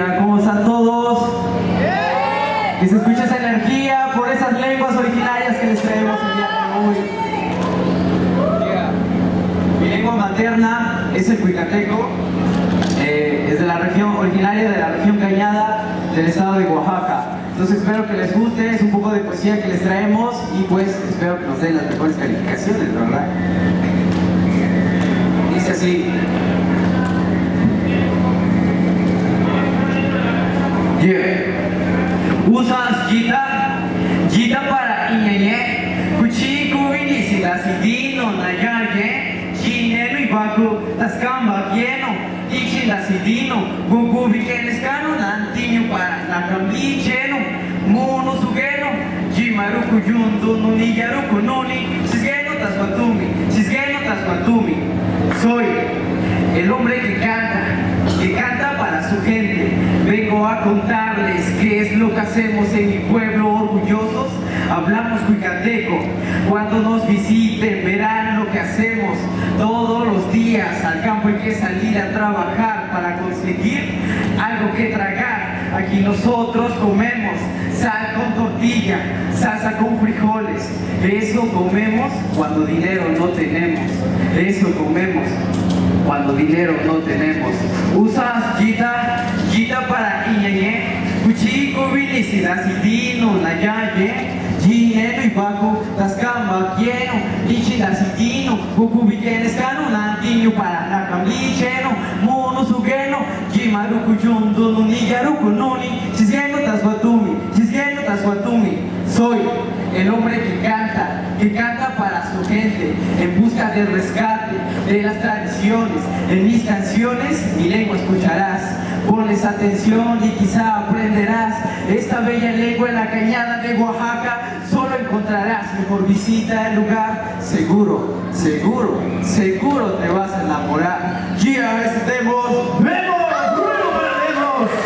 día, ¿cómo están todos? Que se escuche esa energía por esas lenguas originarias que les traemos el día de hoy. Mi lengua materna es el cuicateco, es de la región originaria de la región Cañada del estado de Oaxaca. Entonces espero que les guste, es un poco de poesía que les traemos y pues espero que nos den las mejores calificaciones, ¿verdad? Dice así. Usas jita para iñeñe, kuchi kubini dasidino nayaye, chinelo y baku, tascamba lleno, ichi dasidino, gugubi kenescano, nantiño para nakambi lleno, mono sugeno, jimaruku yundo, nuniyaruku nuni, chisgeno taswatumi, soy el hombre que canta para su gente. Vengo a contarles qué es lo que hacemos en mi pueblo orgullosos. Hablamos cuicateco. Cuando nos visiten verán lo que hacemos. Todos los días al campo hay que salir a trabajar para conseguir algo que tragar. Aquí nosotros comemos sal con tortilla, salsa con frijoles. Eso comemos cuando dinero no tenemos. Eso comemos cuando dinero no tenemos. Usas jita para iñeñe, kuchiko vinicidad sidino nayaye, jinero y baco, tascamba lleno, ichida sidino, cucubillenes cano, nantiño para nakambi lleno, mono sugeno, jimaruku yundo, nuniyaruku nuni, chisgeno taswatumi, soy el hombre que canta para su gente, en busca del rescate de las tradiciones. En mis canciones mi lengua escucharás, ponles atención y quizá aprenderás esta bella lengua en la Cañada de Oaxaca. Solo encontrarás, mejor visita el lugar, seguro